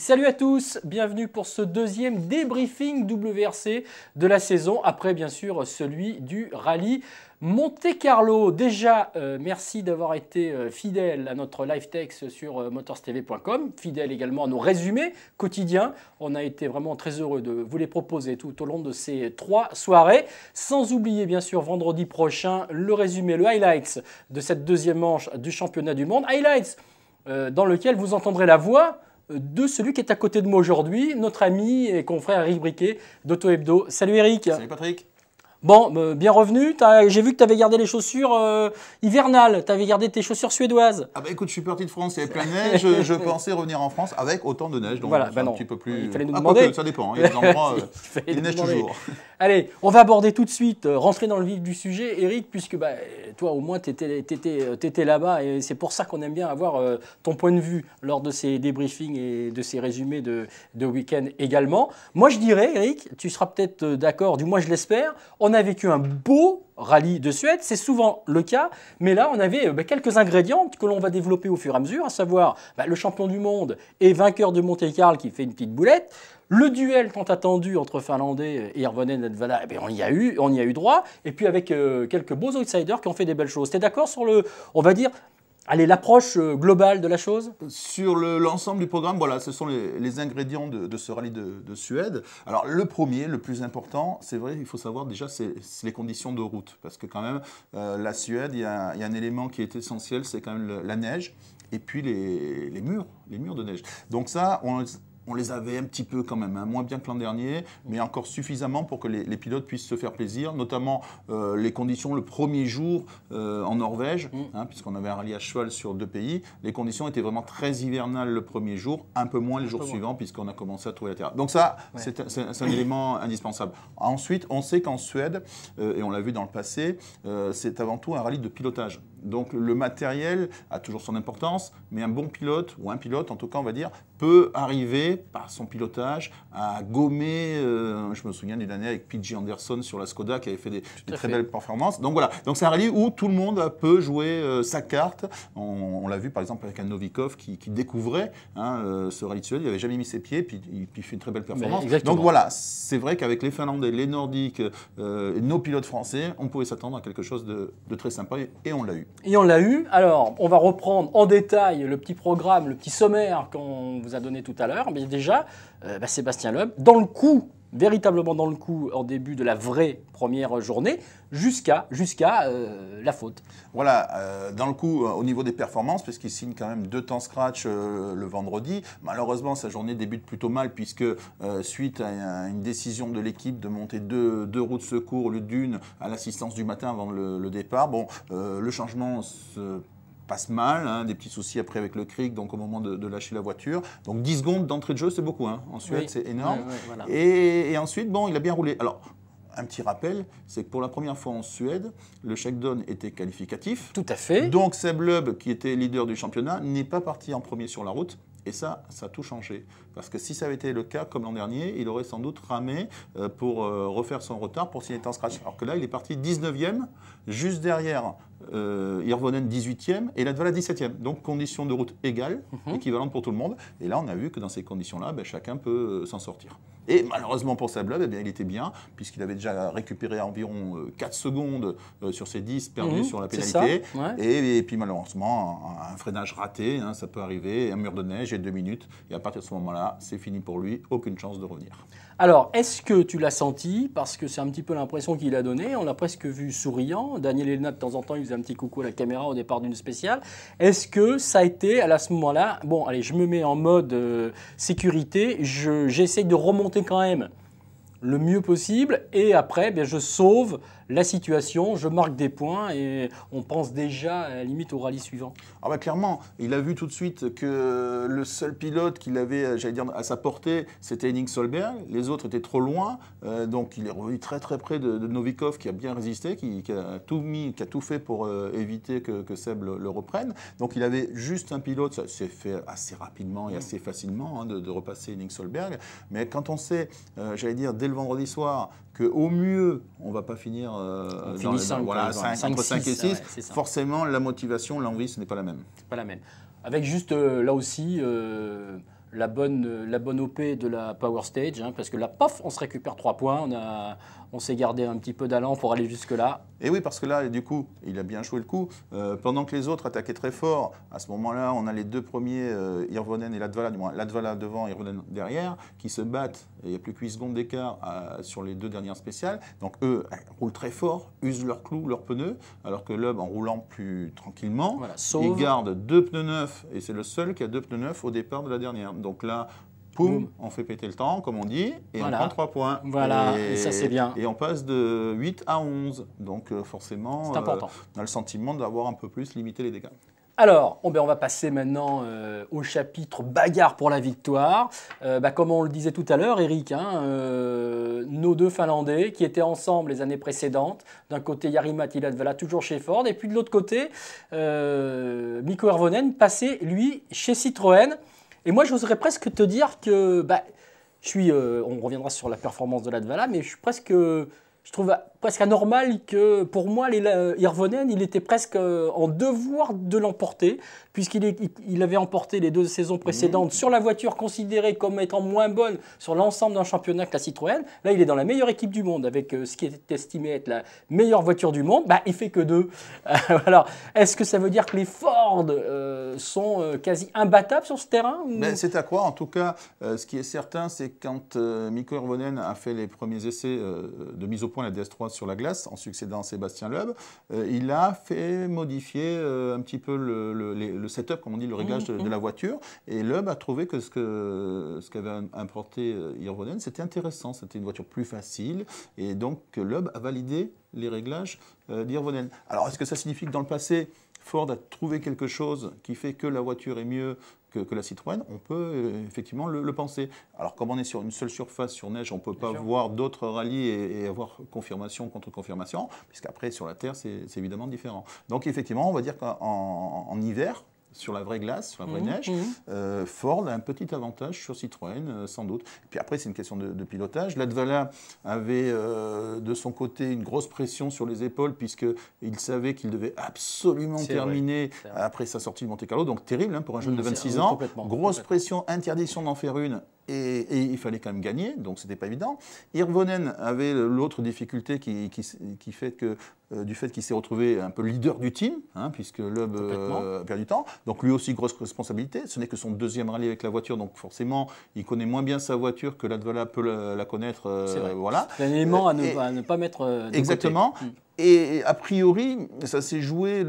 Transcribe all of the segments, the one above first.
Salut à tous, bienvenue pour ce deuxième débriefing WRC de la saison, après bien sûr celui du rallye Monte-Carlo. Déjà, merci d'avoir été fidèle à notre live text sur motorstv.com, fidèle également à nos résumés quotidiens. On a été vraiment très heureux de vous les proposer tout au long de ces 3 soirées. Sans oublier bien sûr vendredi prochain le résumé, le highlights de cette deuxième manche du championnat du monde. Highlights dans lequel vous entendrez la voix de celui qui est à côté de moi aujourd'hui, notre ami et confrère Eric Briquet d'Auto Hebdo. Salut Eric. Salut Patrick. Bon, bien revenu. J'ai vu que tu avais gardé les chaussures hivernales. Tu avais gardé tes chaussures suédoises. Ah bah écoute, je suis parti de France, il y avait plein de neige. Je pensais revenir en France avec autant de neige. Donc voilà, un petit peu plus. Il fallait nous demander. Ça dépend. Il y a des endroits, il neige toujours. Allez, on va aborder tout de suite, rentrer dans le vif du sujet, Eric, puisque toi au moins tu étais là-bas et c'est pour ça qu'on aime bien avoir ton point de vue lors de ces débriefings et de ces résumés de week-end également. Moi je dirais, Eric, tu seras peut-être d'accord, du moins je l'espère, on a vécu un beau rallye de Suède, c'est souvent le cas, mais là on avait quelques ingrédients que l'on va développer au fur et à mesure, à savoir le champion du monde et vainqueur de Monte-Carlo qui fait une petite boulette. Le duel tant attendu entre Finlandais et Hirvonen et Ledvala, on y a eu droit. Et puis avec quelques beaux outsiders qui ont fait des belles choses. Tu es d'accord sur l'approche globale de la chose? Sur l'ensemble du programme, voilà, ce sont les ingrédients de ce rallye de Suède. Alors le premier, le plus important, c'est vrai, il faut savoir déjà, c'est les conditions de route. Parce que quand même, la Suède, il y a un élément qui est essentiel, c'est quand même la neige et puis les murs de neige. Donc ça, on les avait un petit peu quand même, moins bien que l'an dernier, mais encore suffisamment pour que les pilotes puissent se faire plaisir, notamment les conditions le premier jour en Norvège, puisqu'on avait un rallye à cheval sur 2 pays. Les conditions étaient vraiment très hivernales le premier jour, un peu moins les jours suivants, puisqu'on a commencé à trouver la terre. Donc ça, c'est un élément indispensable. Ensuite, on sait qu'en Suède, et on l'a vu dans le passé, c'est avant tout un rallye de pilotage. Donc le matériel a toujours son importance, mais un bon pilote, ou un pilote en tout cas on va dire, peut arriver par son pilotage à gommer, je me souviens d'une année avec P.J. Anderson sur la Skoda qui avait fait des très belles performances. Donc voilà, donc c'est un rallye où tout le monde peut jouer sa carte. On l'a vu par exemple avec un Novikov qui découvrait ce rallye de Suède, il n'avait jamais mis ses pieds, puis il fait une très belle performance. Donc voilà, c'est vrai qu'avec les Finlandais, les Nordiques, nos pilotes français, on pouvait s'attendre à quelque chose de très sympa et on l'a eu. Et on l'a eu. Alors, on va reprendre en détail le petit programme, le petit sommaire qu'on vous a donné tout à l'heure. Mais déjà, Sébastien Loeb, dans le coup, véritablement dans le coup, en début de la vraie première journée, jusqu'à la faute. Voilà, dans le coup, au niveau des performances, parce qu'il signe quand même 2 temps scratch le vendredi, malheureusement, sa journée débute plutôt mal, puisque suite à une décision de l'équipe de monter deux roues de secours au lieu d'une à l'assistance du matin avant le départ, le changement se passe mal, des petits soucis après avec le cric, donc au moment de lâcher la voiture. Donc 10 secondes d'entrée de jeu, c'est beaucoup. En Suède, c'est énorme. Voilà. Et ensuite, il a bien roulé. Alors, un petit rappel, c'est que pour la première fois en Suède, le shakedown était qualificatif. Tout à fait. Donc Seb Loeb, qui était leader du championnat, n'est pas parti en premier sur la route. Et ça a tout changé. Parce que si ça avait été le cas, comme l'an dernier, il aurait sans doute ramé pour refaire son retard pour signer en scratch. Alors que là, il est parti 19e, juste derrière Hirvonen 18e et Ledvala 17e. Donc conditions de route égales, équivalentes pour tout le monde. Et là, on a vu que dans ces conditions-là, chacun peut s'en sortir. Et malheureusement pour Seb Loeb, il était bien, puisqu'il avait déjà récupéré environ 4 secondes sur ses 10 perdus sur la pénalité. Et puis malheureusement, un freinage raté, ça peut arriver, un mur de neige et 2 minutes. Et à partir de ce moment-là, c'est fini pour lui, aucune chance de revenir. Alors, est-ce que tu l'as senti? Parce que c'est un petit peu l'impression qu'il a donnée. On l'a presque vu souriant. Daniel Elena, de temps en temps, il faisait un petit coucou à la caméra au départ d'une spéciale. Est-ce que ça a été, à ce moment-là, bon, allez, je me mets en mode sécurité, j'essaye de remonter quand même le mieux possible et après, je sauve la situation, je marque des points et on pense déjà à la limite au rallye suivant. Ah clairement, il a vu tout de suite que le seul pilote qu'il avait, à sa portée, c'était Henning Solberg. Les autres étaient trop loin, donc il est revenu très très près de Novikov qui a bien résisté, qui a tout fait pour éviter que Seb le reprenne. Donc il avait juste un pilote, ça s'est fait assez rapidement et assez facilement de repasser Henning Solberg. Mais quand on sait, dès le vendredi soir, qu'au mieux, on ne va pas finir entre 5 et 6, forcément, la motivation, l'envie, ce n'est pas la même. C'est pas la même. Avec juste, là aussi, la bonne OP de la Power Stage, hein, parce que là, paf, on se récupère 3 points, on s'est gardé un petit peu d'allant pour aller jusque-là. Et oui, parce que là, du coup, il a bien joué le coup. Pendant que les autres attaquaient très fort, à ce moment-là, on a les deux premiers, Hirvonen et Latvala, du moins Latvala devant, Hirvonen derrière, qui se battent. Et il n'y a plus que 8 secondes d'écart sur les deux dernières spéciales. Donc eux roulent très fort, usent leurs clous, leurs pneus, alors que Loeb, en roulant plus tranquillement, Voilà, il garde 2 pneus neufs. Et c'est le seul qui a 2 pneus neufs au départ de la dernière. Donc là, poum, on fait péter le temps, comme on dit, et on prend 3 points. Voilà, et ça c'est bien. Et on passe de 8 à 11. Donc forcément, c'est important. On a le sentiment d'avoir un peu plus limité les dégâts. Alors, on va passer maintenant au chapitre bagarre pour la victoire. Comme on le disait tout à l'heure, Eric, hein, nos deux Finlandais qui étaient ensemble les années précédentes. D'un côté, Jari-Matti Latvala, toujours chez Ford. Et puis de l'autre côté, Mikko Hirvonen passé, lui, chez Citroën. Et moi, j'oserais presque te dire que on reviendra sur la performance de Latvala, mais je trouve presque anormal que, pour moi, Hirvonen, il était presque en devoir de l'emporter, puisqu'il avait emporté les 2 saisons précédentes sur la voiture considérée comme étant moins bonne sur l'ensemble d'un championnat que la Citroën. Là, il est dans la meilleure équipe du monde, avec ce qui est estimé être la meilleure voiture du monde. Il fait que 2. Alors, est-ce que ça veut dire que les Ford sont quasi imbattables sur ce terrain ou... C'est à croire. En tout cas, ce qui est certain, c'est que quand Mikko Hirvonen a fait les premiers essais de mise au point la DS3 sur la glace, en succédant à Sébastien Loeb, il a fait modifier un petit peu le setup, comme on dit, le réglage de la voiture. Et Loeb a trouvé que ce qu'avait importé Hirvonen, c'était intéressant. C'était une voiture plus facile. Et donc, Loeb a validé les réglages d'Hirvonen. Alors, est-ce que ça signifie que dans le passé, Ford a trouvé quelque chose qui fait que la voiture est mieux que la Citroën? On peut effectivement le penser. Alors, comme on est sur une seule surface, sur neige, on ne peut pas voir d'autres rallyes et avoir confirmation contre confirmation, puisqu'après, sur la terre, c'est évidemment différent. Donc, effectivement, on va dire qu'en hiver, sur la vraie glace, sur la vraie neige, Ford a un petit avantage sur Citroën, sans doute. Et puis après, c'est une question de pilotage. Latvala avait de son côté une grosse pression sur les épaules, puisqu'il savait qu'il devait absolument terminer après sa sortie de Monte-Carlo. Donc terrible pour un jeune de 26 ans. Grosse pression, interdiction d'en faire une. Et il fallait quand même gagner, donc ce n'était pas évident. Hirvonen avait l'autre difficulté qui fait que, du fait qu'il s'est retrouvé un peu leader du team, puisque Loeb a perdu du temps. Donc lui aussi, grosse responsabilité. Ce n'est que son 2e rallye avec la voiture, donc forcément, il connaît moins bien sa voiture que Latvala peut la connaître. C'est vrai. Voilà. C'est un élément à ne pas mettre de exactement. côté. Et a priori, ça s'est joué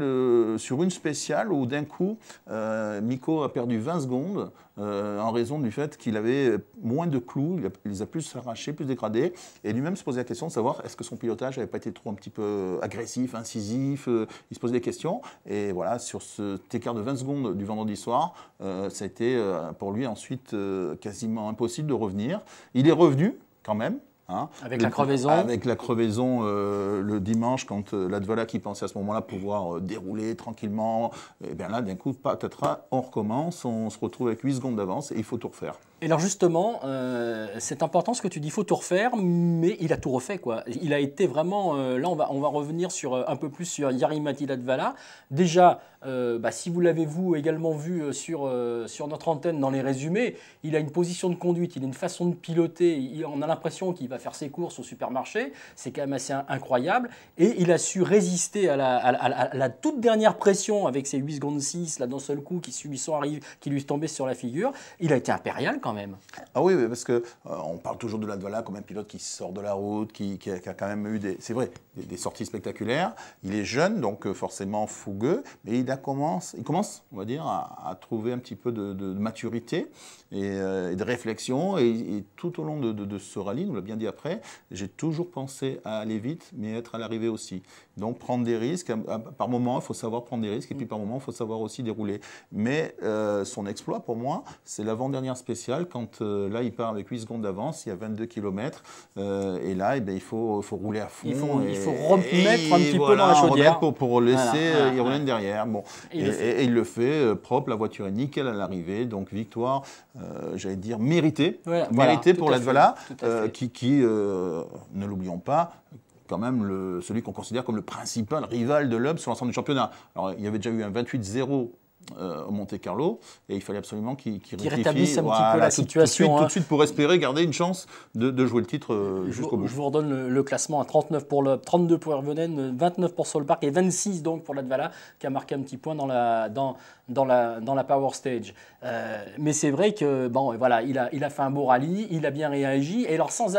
sur une spéciale où d'un coup, Mikko a perdu 20 secondes en raison du fait qu'il avait moins de clous, il les a plus arrachés, plus dégradés. Et lui-même se posait la question de savoir est-ce que son pilotage n'avait pas été trop un petit peu agressif, incisif. Il se posait des questions. Et voilà, sur cet écart de 20 secondes du vendredi soir, ça a été pour lui ensuite quasiment impossible de revenir. Il est revenu quand même. Avec la crevaison. Avec la crevaison le dimanche, quand Latvala qui pensait à ce moment-là pouvoir dérouler tranquillement, et bien là, d'un coup, patatras, on recommence, on se retrouve avec 8 secondes d'avance et il faut tout refaire. Et alors justement, c'est important ce que tu dis, il faut tout refaire, mais il a tout refait, quoi. Il a été vraiment, là on va revenir un peu plus sur Jari-Matti Latvala. Déjà, si vous l'avez également vu sur notre antenne dans les résumés, il a une position de conduite, il a une façon de piloter, on a l'impression qu'il va faire ses courses au supermarché, c'est quand même assez incroyable, et il a su résister à la toute dernière pression avec ses 8 secondes 6, là d'un seul coup, qui lui tombait sur la figure. Il a été impérial quand même. Ah oui, parce qu'on parle toujours de Latvala comme un pilote qui sort de la route, qui a quand même eu c'est vrai, des sorties spectaculaires. Il est jeune, donc forcément fougueux, mais il commence, on va dire, à trouver un petit peu de maturité et de réflexion. Et tout au long de ce rallye, on l'a bien dit après, j'ai toujours pensé à aller vite, mais être à l'arrivée aussi. Donc prendre des risques. Par moment, il faut savoir prendre des risques, et puis par moment, il faut savoir aussi dérouler. Mais son exploit, pour moi, c'est l'avant-dernière spéciale, quand là, il part avec 8 secondes d'avance, il y a 22 km, et là, il faut rouler à fond. Il faut remettre un petit peu dans la chaudière. Pour laisser Hirvonen derrière. Bon. Et il le fait propre, la voiture est nickel à l'arrivée, donc victoire, j'allais dire, méritée. Méritée pour Latvala, qui ne l'oublions pas, quand même celui qu'on considère comme le principal rival de Loeb sur l'ensemble du championnat. Alors, il y avait déjà eu un 28-0 au Monte Carlo, et il fallait absolument qu'il rétablisse un petit peu la situation. Tout de suite pour espérer garder une chance de jouer le titre jusqu'au bout. Je vous redonne le classement à 39 pour le 32 pour Hervonen, 29 pour Solberg et 26 donc pour Latvala qui a marqué un petit point dans la Power Stage. Mais c'est vrai que bon, voilà, il a fait un beau rallye, il a bien réagi, et alors sans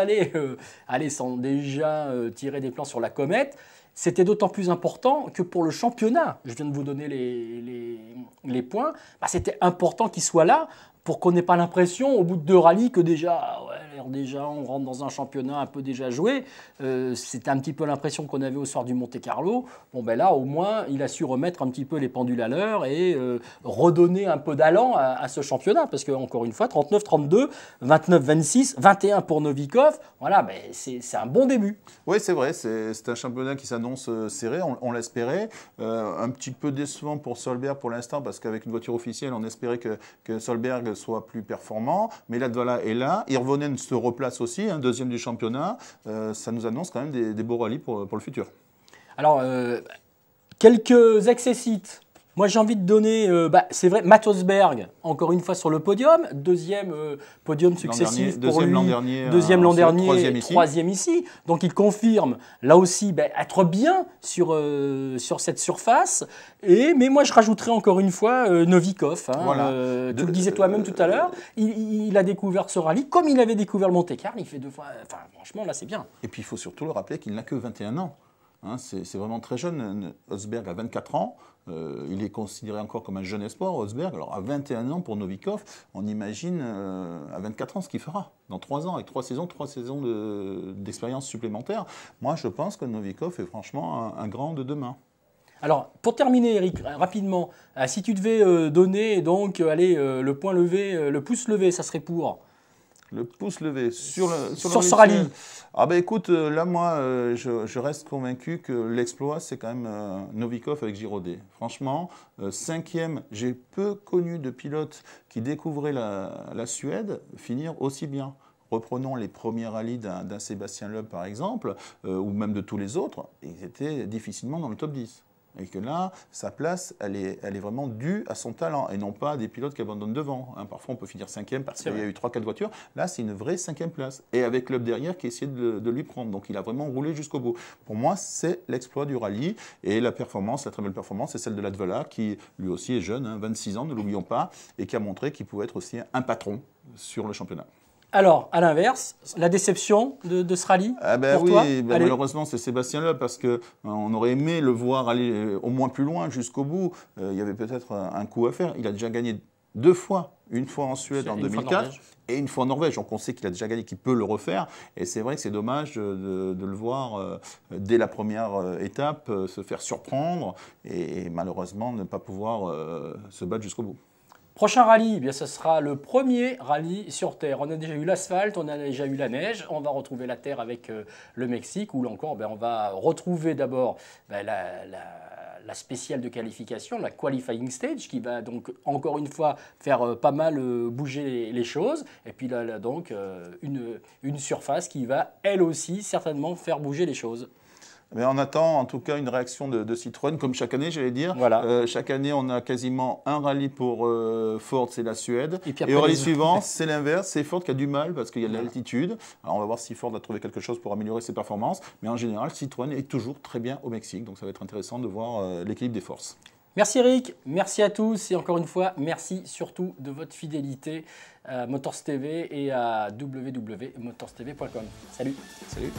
sans déjà tirer des plans sur la comète. C'était d'autant plus important que pour le championnat, je viens de vous donner les points, c'était important qu'il soit là pour qu'on n'ait pas l'impression, au bout de 2 rallyes, que déjà on rentre dans un championnat un peu déjà joué. C'était un petit peu l'impression qu'on avait au soir du Monte Carlo. Bon, ben là, au moins, il a su remettre un petit peu les pendules à l'heure et redonner un peu d'allant à ce championnat. Parce que, encore une fois, 39-32, 29-26, 21 pour Novikov. Voilà, ben, c'est un bon début. Oui, c'est vrai. C'est un championnat qui s'annonce serré, on l'espérait. Un petit peu décevant pour Solberg pour l'instant, parce qu'avec une voiture officielle, on espérait que Solberg soit plus performant, mais Latvala est là. Hirvonen se replace aussi, deuxième du championnat. Ça nous annonce quand même des beaux rallyes pour le futur. Alors, quelques excessites. Moi, j'ai envie de donner, c'est vrai, Matt Osberg, encore une fois sur le podium, deuxième podium successif pour lui, deuxième l'an dernier, troisième ici. Donc, il confirme, là aussi, être bien sur cette surface. Mais moi, je rajouterais encore une fois Novikov. Voilà. Tu le disais toi-même tout à l'heure, il a découvert ce rallye, comme il avait découvert le Monte-Carlo, il fait 2 fois. Enfin, franchement, là, c'est bien. Et puis, il faut surtout le rappeler qu'il n'a que 21 ans. C'est vraiment très jeune. Osberg a 24 ans. Il est considéré encore comme un jeune espoir, Osberg. Alors, à 21 ans pour Novikov, on imagine à 24 ans ce qu'il fera. Dans 3 ans, avec 3 saisons d'expérience supplémentaire. Moi, je pense que Novikov est franchement un grand de demain. Alors, pour terminer, Eric, rapidement, si tu devais donner donc, le point levé, le pouce levé, ça serait pour ? Le pouce levé sur ce rallye. Ah ben écoute, là moi, je reste convaincu que l'exploit, c'est quand même Novikov avec Giraudet. Franchement, 5e, j'ai peu connu de pilotes qui découvraient la Suède finir aussi bien. Reprenons les premiers rallyes d'un Sébastien Loeb par exemple, ou même de tous les autres, ils étaient difficilement dans le top 10. Et que là, sa place, elle est vraiment due à son talent et non pas à des pilotes qui abandonnent devant. Parfois, on peut finir 5e parce qu'il y a eu 3-4 voitures. Là, c'est une vraie 5e place. Et avec Loeb derrière qui essayait de lui prendre. Donc, il a vraiment roulé jusqu'au bout. Pour moi, c'est l'exploit du rallye. Et la performance, la très belle performance, c'est celle de Latvala qui, lui aussi, est jeune, 26 ans, ne l'oublions pas, et qui a montré qu'il pouvait être aussi un patron sur le championnat. Alors, à l'inverse, la déception de ce rallye pour toi malheureusement, c'est Sébastien Loeb parce qu'on aurait aimé le voir aller au moins plus loin, jusqu'au bout. Il y avait peut-être un coup à faire. Il a déjà gagné 2 fois. Une fois en Suède en 2004 et une fois en Norvège. Donc on sait qu'il a déjà gagné, qu'il peut le refaire. Et c'est vrai que c'est dommage de le voir dès la première étape se faire surprendre et malheureusement ne pas pouvoir se battre jusqu'au bout. Prochain rallye, ce sera le premier rallye sur Terre. On a déjà eu l'asphalte, on a déjà eu la neige, on va retrouver la Terre avec le Mexique, où là encore, on va retrouver d'abord la spéciale de qualification, la qualifying stage, qui va donc encore une fois faire pas mal bouger les choses. Et puis là donc, une surface qui va elle aussi certainement faire bouger les choses. Mais on attend en tout cas une réaction de Citroën, comme chaque année, j'allais dire. Voilà. Chaque année, on a quasiment un rallye pour Ford, c'est la Suède. Et au rallye suivant, c'est l'inverse, c'est Ford qui a du mal parce qu'il y a de l'altitude. Alors on va voir si Ford va trouver quelque chose pour améliorer ses performances. Mais en général, Citroën est toujours très bien au Mexique. Donc ça va être intéressant de voir l'équilibre des forces. Merci Eric, merci à tous et encore une fois, merci surtout de votre fidélité à Motors TV et à www.motorstv.com. Salut. Salut.